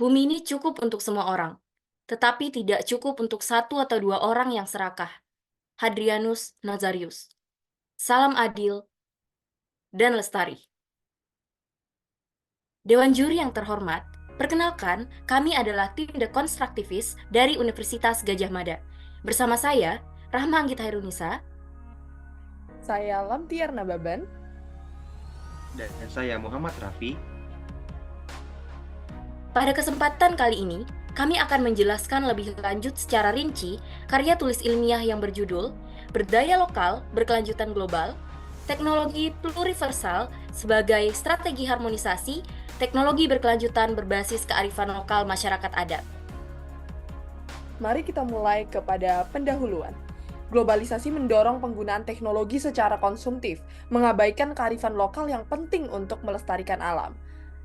Bumi ini cukup untuk semua orang, tetapi tidak cukup untuk satu atau dua orang yang serakah. Hadrianus Nazarius. Salam adil dan lestari. Dewan juri yang terhormat, perkenalkan, kami adalah tim dekonstruktivis dari Universitas Gajah Mada. Bersama saya, Rahma Anggita Hairunisa, Saya Lamtiar Nababan. Dan saya Muhammad Rafi. pada kesempatan kali ini, kami akan menjelaskan lebih lanjut secara rinci karya tulis ilmiah yang berjudul Berdaya Lokal Berkelanjutan Global, Teknologi Pluriversal sebagai Strategi Harmonisasi, Teknologi Berkelanjutan Berbasis Kearifan Lokal Masyarakat Adat. Mari kita mulai kepada pendahuluan. Globalisasi mendorong penggunaan teknologi secara konsumtif, mengabaikan kearifan lokal yang penting untuk melestarikan alam.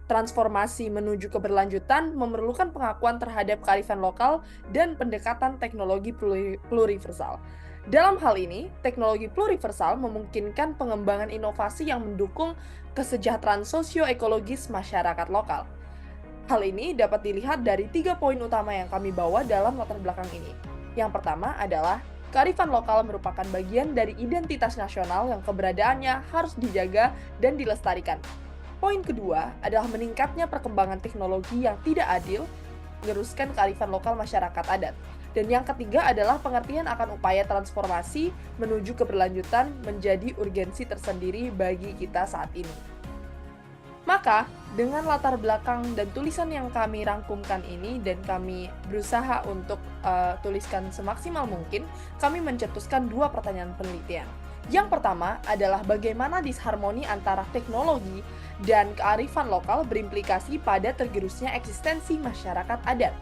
Transformasi menuju keberlanjutan memerlukan pengakuan terhadap kearifan lokal dan pendekatan teknologi pluriversal. Dalam hal ini, teknologi pluriversal memungkinkan pengembangan inovasi yang mendukung kesejahteraan sosioekologis masyarakat lokal. Hal ini dapat dilihat dari 3 poin utama yang kami bawa dalam latar belakang ini. Yang pertama adalah, kearifan lokal merupakan bagian dari identitas nasional yang keberadaannya harus dijaga dan dilestarikan. Poin kedua adalah meningkatnya perkembangan teknologi yang tidak adil, meneruskan kearifan lokal masyarakat adat. Dan yang ketiga adalah pengertian akan upaya transformasi menuju keberlanjutan menjadi urgensi tersendiri bagi kita saat ini. Maka, dengan latar belakang dan tulisan yang kami rangkumkan ini dan kami berusaha untuk tuliskan semaksimal mungkin, kami mencetuskan 2 pertanyaan penelitian. Yang pertama adalah bagaimana disharmoni antara teknologi dan kearifan lokal berimplikasi pada tergerusnya eksistensi masyarakat adat.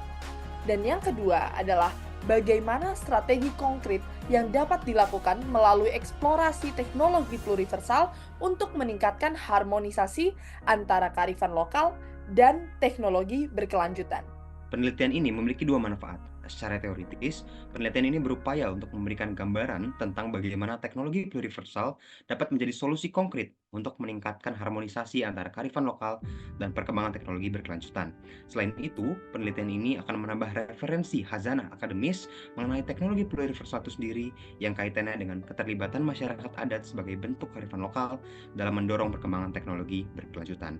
Dan yang kedua adalah bagaimana strategi konkret yang dapat dilakukan melalui eksplorasi teknologi pluriversal untuk meningkatkan harmonisasi antara kearifan lokal dan teknologi berkelanjutan. Penelitian ini memiliki 2 manfaat. Secara teoritis, penelitian ini berupaya untuk memberikan gambaran tentang bagaimana teknologi pluriversal dapat menjadi solusi konkret untuk meningkatkan harmonisasi antara kearifan lokal dan perkembangan teknologi berkelanjutan. Selain itu, penelitian ini akan menambah referensi khazanah akademis mengenai teknologi pluriversal itu sendiri yang kaitannya dengan keterlibatan masyarakat adat sebagai bentuk kearifan lokal dalam mendorong perkembangan teknologi berkelanjutan.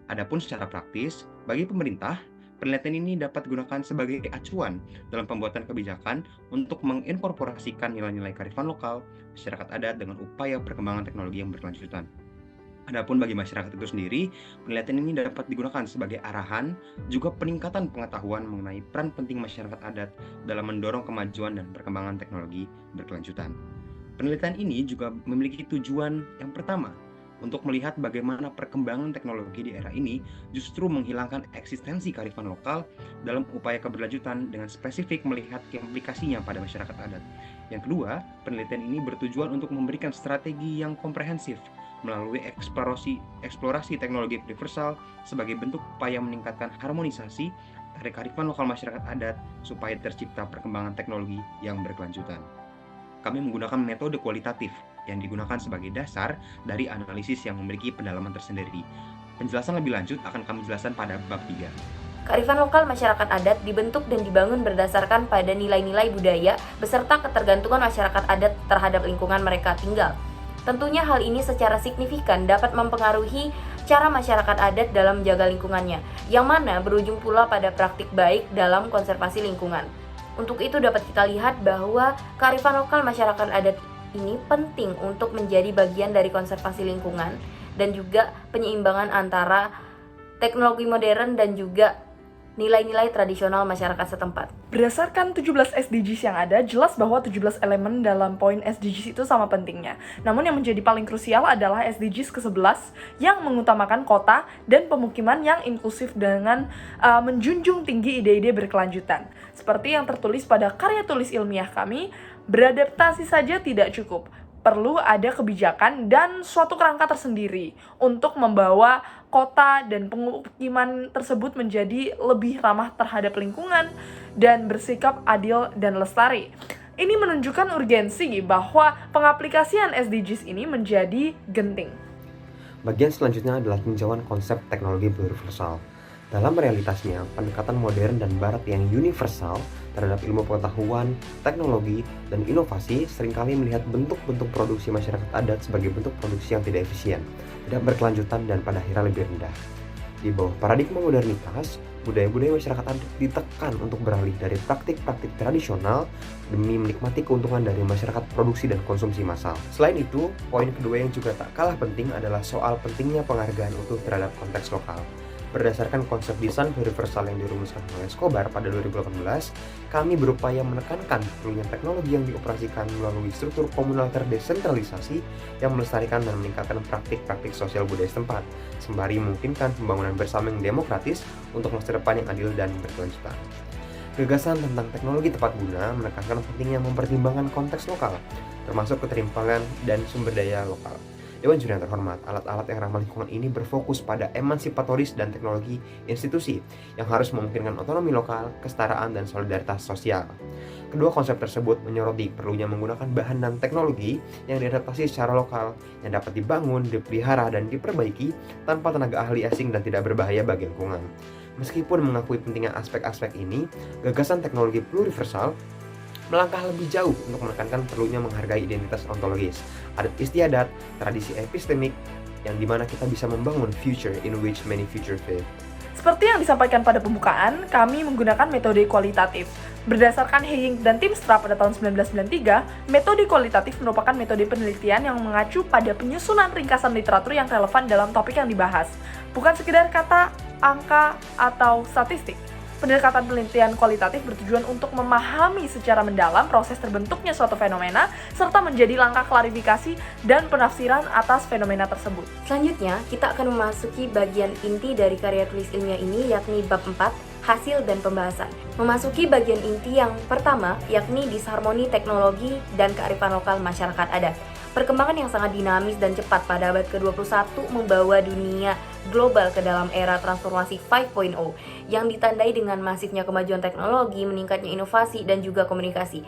Adapun secara praktis, bagi pemerintah, penelitian ini dapat digunakan sebagai acuan dalam pembuatan kebijakan untuk menginkorporasikan nilai-nilai kearifan lokal masyarakat adat dengan upaya perkembangan teknologi yang berkelanjutan. Adapun bagi masyarakat itu sendiri, penelitian ini dapat digunakan sebagai arahan, juga peningkatan pengetahuan mengenai peran penting masyarakat adat dalam mendorong kemajuan dan perkembangan teknologi berkelanjutan. Penelitian ini juga memiliki tujuan yang pertama, untuk melihat bagaimana perkembangan teknologi di era ini justru menghilangkan eksistensi kearifan lokal dalam upaya keberlanjutan dengan spesifik melihat implikasinya pada masyarakat adat. Yang kedua, penelitian ini bertujuan untuk memberikan strategi yang komprehensif melalui eksplorasi teknologi universal sebagai bentuk upaya meningkatkan harmonisasi dari kearifan lokal masyarakat adat supaya tercipta perkembangan teknologi yang berkelanjutan. Kami menggunakan metode kualitatif yang digunakan sebagai dasar dari analisis yang memiliki pendalaman tersendiri. Penjelasan lebih lanjut akan kami jelaskan pada bab 3. Kearifan lokal masyarakat adat dibentuk dan dibangun berdasarkan pada nilai-nilai budaya beserta ketergantungan masyarakat adat terhadap lingkungan mereka tinggal. Tentunya hal ini secara signifikan dapat mempengaruhi cara masyarakat adat dalam menjaga lingkungannya, yang mana berujung pula pada praktik baik dalam konservasi lingkungan. Untuk itu dapat kita lihat bahwa kearifan lokal masyarakat adat ini penting untuk menjadi bagian dari konservasi lingkungan dan juga penyeimbangan antara teknologi modern dan juga nilai-nilai tradisional masyarakat setempat. Berdasarkan 17 SDGs yang ada, jelas bahwa 17 elemen dalam poin SDGs itu sama pentingnya. Namun yang menjadi paling krusial adalah SDGs ke-11 yang mengutamakan kota dan pemukiman yang inklusif dengan menjunjung tinggi ide-ide berkelanjutan. Seperti yang tertulis pada karya tulis ilmiah kami, beradaptasi saja tidak cukup. Perlu ada kebijakan dan suatu kerangka tersendiri untuk membawa kota dan pemukiman tersebut menjadi lebih ramah terhadap lingkungan dan bersikap adil dan lestari. Ini menunjukkan urgensi bahwa pengaplikasian SDGs ini menjadi genting. Bagian selanjutnya adalah tinjauan konsep teknologi pluriversal. Dalam realitasnya, pendekatan modern dan barat yang universal terhadap ilmu pengetahuan, teknologi, dan inovasi seringkali melihat bentuk-bentuk produksi masyarakat adat sebagai bentuk produksi yang tidak efisien, tidak berkelanjutan, dan pada akhirnya lebih rendah. Di bawah paradigma modernitas, budaya-budaya masyarakat adat ditekan untuk beralih dari praktik-praktik tradisional demi menikmati keuntungan dari masyarakat produksi dan konsumsi massal. Selain itu, poin kedua yang juga tak kalah penting adalah soal pentingnya penghargaan utuh terhadap konteks lokal. Berdasarkan konsep desain universal yang dirumuskan oleh Escobar pada 2018, kami berupaya menekankan perlunya teknologi yang dioperasikan melalui struktur komunal terdesentralisasi yang melestarikan dan meningkatkan praktik-praktik sosial budaya setempat, sembari memungkinkan pembangunan bersama yang demokratis untuk masa depan yang adil dan berkelanjutan. Gagasan tentang teknologi tepat guna menekankan pentingnya mempertimbangkan konteks lokal, termasuk keterimpangan dan sumber daya lokal. Dewan Juri yang terhormat, alat-alat yang ramah lingkungan ini berfokus pada emansipatoris dan teknologi institusi yang harus memungkinkan otonomi lokal, kesetaraan, dan solidaritas sosial. Kedua konsep tersebut menyoroti perlunya menggunakan bahan dan teknologi yang diadaptasi secara lokal, yang dapat dibangun, dipelihara, dan diperbaiki tanpa tenaga ahli asing dan tidak berbahaya bagi lingkungan. Meskipun mengakui pentingnya aspek-aspek ini, gagasan teknologi pluriversal melangkah lebih jauh untuk menekankan perlunya menghargai identitas ontologis, adat istiadat, tradisi epistemik, yang dimana kita bisa membangun future in which many future fit. Seperti yang disampaikan pada pembukaan, kami menggunakan metode kualitatif. Berdasarkan Heying dan Timstra pada tahun 1993, metode kualitatif merupakan metode penelitian yang mengacu pada penyusunan ringkasan literatur yang relevan dalam topik yang dibahas, bukan sekedar kata, angka, atau statistik. Pendekatan penelitian kualitatif bertujuan untuk memahami secara mendalam proses terbentuknya suatu fenomena, serta menjadi langkah klarifikasi dan penafsiran atas fenomena tersebut. Selanjutnya, kita akan memasuki bagian inti dari karya tulis ilmiah ini, yakni bab 4, hasil dan pembahasan. Memasuki bagian inti yang pertama, yakni disharmoni teknologi dan kearifan lokal masyarakat adat. Perkembangan yang sangat dinamis dan cepat pada abad ke-21 membawa dunia global ke dalam era transformasi 5.0 yang ditandai dengan masifnya kemajuan teknologi, meningkatnya inovasi, dan juga komunikasi.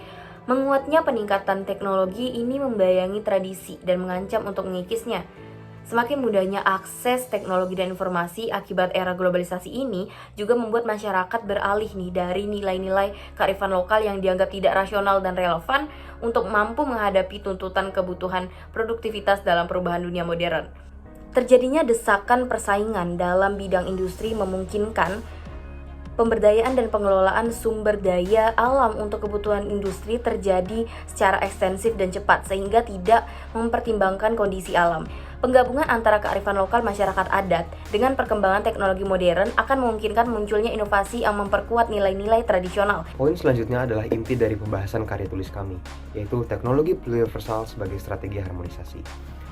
Menguatnya peningkatan teknologi ini membayangi tradisi dan mengancam untuk mengikisnya. Semakin mudahnya akses teknologi dan informasi akibat era globalisasi ini juga membuat masyarakat beralih dari nilai-nilai kearifan lokal yang dianggap tidak rasional dan relevan untuk mampu menghadapi tuntutan kebutuhan produktivitas dalam perubahan dunia modern. Terjadinya desakan persaingan dalam bidang industri memungkinkan pemberdayaan dan pengelolaan sumber daya alam untuk kebutuhan industri terjadi secara ekstensif dan cepat sehingga tidak mempertimbangkan kondisi alam. Penggabungan antara kearifan lokal masyarakat adat dengan perkembangan teknologi modern akan memungkinkan munculnya inovasi yang memperkuat nilai-nilai tradisional. Poin selanjutnya adalah inti dari pembahasan karya tulis kami, yaitu teknologi pluriversal sebagai strategi harmonisasi.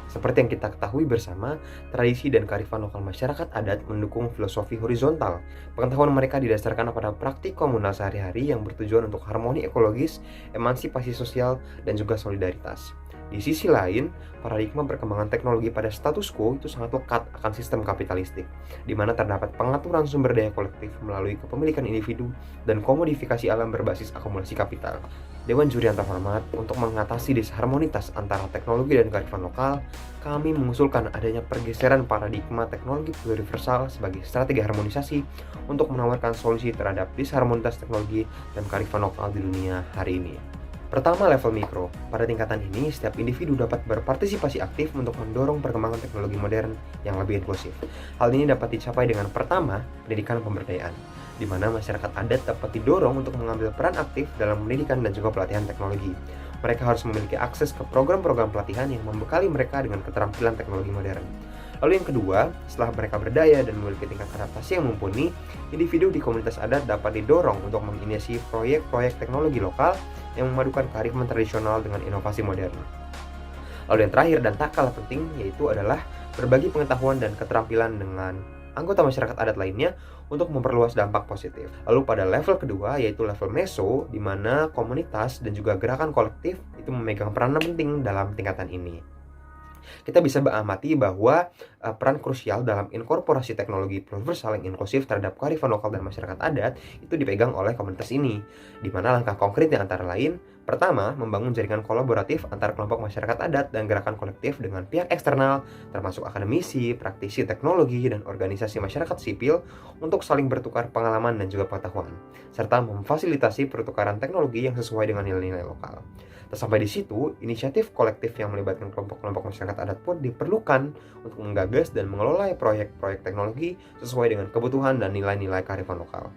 Seperti yang kita ketahui bersama, tradisi dan kearifan lokal masyarakat adat mendukung filosofi horizontal. Pengetahuan mereka didasarkan pada praktik komunal sehari-hari yang bertujuan untuk harmoni ekologis, emansipasi sosial, dan juga solidaritas. Di sisi lain, paradigma perkembangan teknologi pada status quo itu sangat lekat akan sistem kapitalistik, di mana terdapat pengaturan sumber daya kolektif melalui kepemilikan individu dan komodifikasi alam berbasis akumulasi kapital. Dewan Juri yang terhormat, untuk mengatasi disharmonitas antara teknologi dan kearifan lokal, kami mengusulkan adanya pergeseran paradigma teknologi pluriversal sebagai strategi harmonisasi untuk menawarkan solusi terhadap disharmonitas teknologi dan kearifan lokal di dunia hari ini. Pertama, level mikro. Pada tingkatan ini, setiap individu dapat berpartisipasi aktif untuk mendorong perkembangan teknologi modern yang lebih inklusif. Hal ini dapat dicapai dengan pertama, pendidikan pemberdayaan, di mana masyarakat adat dapat didorong untuk mengambil peran aktif dalam pendidikan dan juga pelatihan teknologi. Mereka harus memiliki akses ke program-program pelatihan yang membekali mereka dengan keterampilan teknologi modern. Lalu yang kedua, setelah mereka berdaya dan memiliki tingkat adaptasi yang mumpuni, individu di komunitas adat dapat didorong untuk menginisiasi proyek-proyek teknologi lokal yang memadukan kearifan tradisional dengan inovasi modern. Lalu yang terakhir dan tak kalah penting yaitu adalah berbagi pengetahuan dan keterampilan dengan anggota masyarakat adat lainnya untuk memperluas dampak positif. Lalu pada level kedua yaitu level meso, di mana komunitas dan juga gerakan kolektif itu memegang peranan penting dalam tingkatan ini. Kita bisa mengamati bahwa peran krusial dalam inkorporasi teknologi pluriversal yang inklusif terhadap kearifan lokal dan masyarakat adat itu dipegang oleh komunitas ini, di mana langkah konkretnya antara lain Pertama, membangun jaringan kolaboratif antar kelompok masyarakat adat dan gerakan kolektif dengan pihak eksternal, termasuk akademisi, praktisi teknologi, dan organisasi masyarakat sipil untuk saling bertukar pengalaman dan juga pengetahuan, serta memfasilitasi pertukaran teknologi yang sesuai dengan nilai-nilai lokal. Sampai di situ, inisiatif kolektif yang melibatkan kelompok-kelompok masyarakat adat pun diperlukan untuk menggagas dan mengelola proyek-proyek teknologi sesuai dengan kebutuhan dan nilai-nilai kearifan lokal.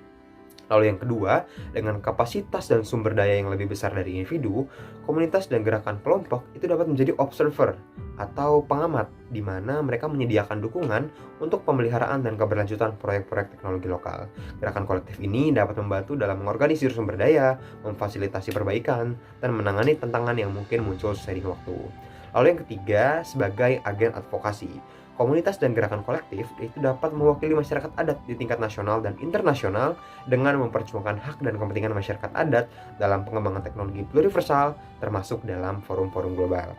Lalu yang kedua, dengan kapasitas dan sumber daya yang lebih besar dari individu, komunitas dan gerakan kelompok itu dapat menjadi observer atau pengamat, di mana mereka menyediakan dukungan untuk pemeliharaan dan keberlanjutan proyek-proyek teknologi lokal. Gerakan kolektif ini dapat membantu dalam mengorganisir sumber daya, memfasilitasi perbaikan, dan menangani tantangan yang mungkin muncul seiring waktu. Lalu yang ketiga, sebagai agen advokasi. Komunitas dan gerakan kolektif itu dapat mewakili masyarakat adat di tingkat nasional dan internasional dengan memperjuangkan hak dan kepentingan masyarakat adat dalam pengembangan teknologi pluriversal, termasuk dalam forum-forum global.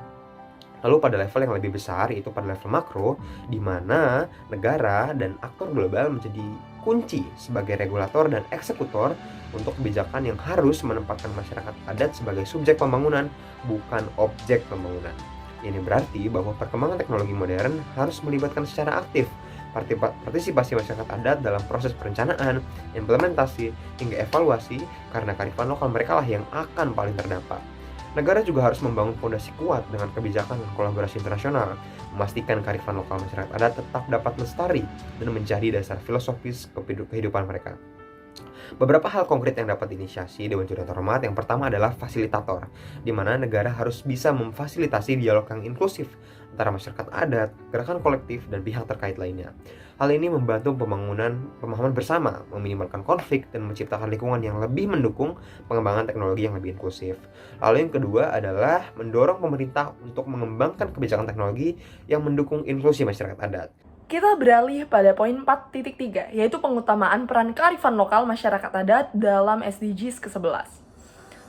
Lalu pada level yang lebih besar, yaitu pada level makro, di mana negara dan aktor global menjadi kunci sebagai regulator dan eksekutor untuk kebijakan yang harus menempatkan masyarakat adat sebagai subjek pembangunan, bukan objek pembangunan. Ini berarti bahwa perkembangan teknologi modern harus melibatkan secara aktif partisipasi masyarakat adat dalam proses perencanaan, implementasi, hingga evaluasi, karena kearifan lokal mereka lah yang akan paling terdampak. Negara juga harus membangun fondasi kuat dengan kebijakan dan kolaborasi internasional, memastikan kearifan lokal masyarakat adat tetap dapat lestari dan menjadi dasar filosofis kehidupan mereka. Beberapa hal konkret yang dapat diinisiasi Dewan Juri Terhormat, yang pertama adalah fasilitator, di mana negara harus bisa memfasilitasi dialog yang inklusif antara masyarakat adat, gerakan kolektif, dan pihak terkait lainnya. Hal ini membantu pemahaman bersama, meminimalkan konflik, dan menciptakan lingkungan yang lebih mendukung pengembangan teknologi yang lebih inklusif. Lalu yang kedua adalah mendorong pemerintah untuk mengembangkan kebijakan teknologi yang mendukung inklusi masyarakat adat. Kita beralih pada poin 4.3, yaitu pengutamaan peran kearifan lokal masyarakat adat dalam SDGs ke-11.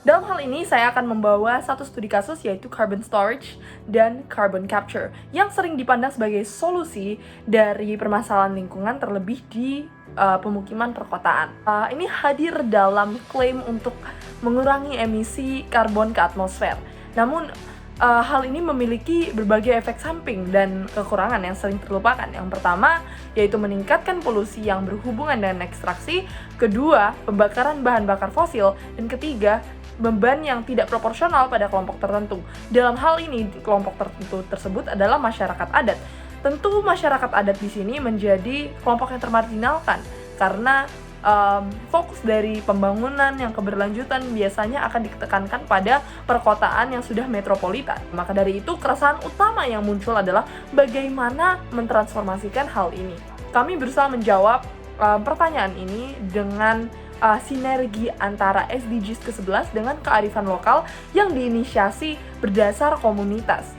Dalam hal ini, saya akan membawa satu studi kasus, yaitu carbon storage dan carbon capture, yang sering dipandang sebagai solusi dari permasalahan lingkungan, terlebih di pemukiman perkotaan. Ini hadir dalam klaim untuk mengurangi emisi karbon ke atmosfer. Namun, hal ini memiliki berbagai efek samping dan kekurangan yang sering terlupakan. Yang pertama, yaitu meningkatkan polusi yang berhubungan dengan ekstraksi. Kedua, pembakaran bahan bakar fosil. Dan ketiga, beban yang tidak proporsional pada kelompok tertentu. Dalam hal ini, kelompok tertentu tersebut adalah masyarakat adat. Tentu masyarakat adat di sini menjadi kelompok yang termarginalkan karena fokus dari pembangunan yang keberlanjutan biasanya akan ditekankan pada perkotaan yang sudah metropolitan. Maka dari itu, keresahan utama yang muncul adalah bagaimana mentransformasikan hal ini. Kami berusaha menjawab pertanyaan ini dengan sinergi antara SDGs ke-11 dengan kearifan lokal yang diinisiasi berdasar komunitas.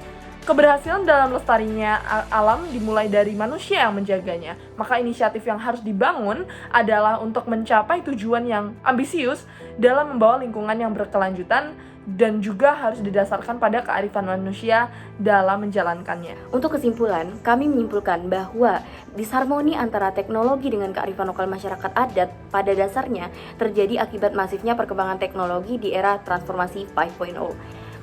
Keberhasilan dalam lestarinya alam dimulai dari manusia yang menjaganya. Maka inisiatif yang harus dibangun adalah untuk mencapai tujuan yang ambisius dalam membawa lingkungan yang berkelanjutan dan juga harus didasarkan pada kearifan manusia dalam menjalankannya. Untuk kesimpulan, kami menyimpulkan bahwa disharmoni antara teknologi dengan kearifan lokal masyarakat adat pada dasarnya terjadi akibat masifnya perkembangan teknologi di era transformasi 5.0.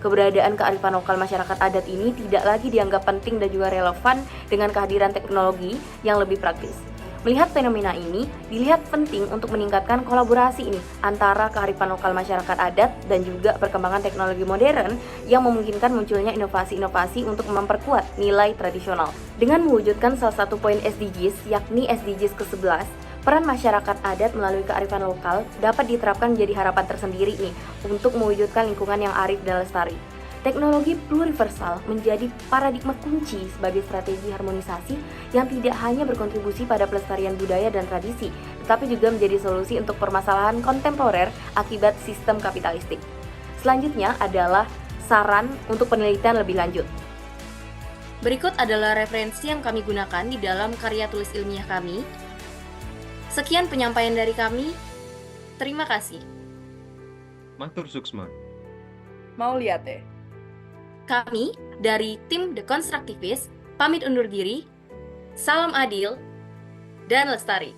Keberadaan kearifan lokal masyarakat adat ini tidak lagi dianggap penting dan juga relevan dengan kehadiran teknologi yang lebih praktis. Melihat fenomena ini, dilihat penting untuk meningkatkan kolaborasi ini antara kearifan lokal masyarakat adat dan juga perkembangan teknologi modern yang memungkinkan munculnya inovasi-inovasi untuk memperkuat nilai tradisional. Dengan mewujudkan salah satu poin SDGs, yakni SDGs ke-11, peran masyarakat adat melalui kearifan lokal dapat diterapkan menjadi harapan tersendiri nih untuk mewujudkan lingkungan yang arif dan lestari. Teknologi pluriversal menjadi paradigma kunci sebagai strategi harmonisasi yang tidak hanya berkontribusi pada pelestarian budaya dan tradisi, tetapi juga menjadi solusi untuk permasalahan kontemporer akibat sistem kapitalistik. Selanjutnya adalah saran untuk penelitian lebih lanjut. Berikut adalah referensi yang kami gunakan di dalam karya tulis ilmiah kami. Sekian penyampaian dari kami. Terima kasih. Matur Suksma. Mau lihat deh. Kami dari tim The Constructivist pamit undur diri. Salam adil dan lestari.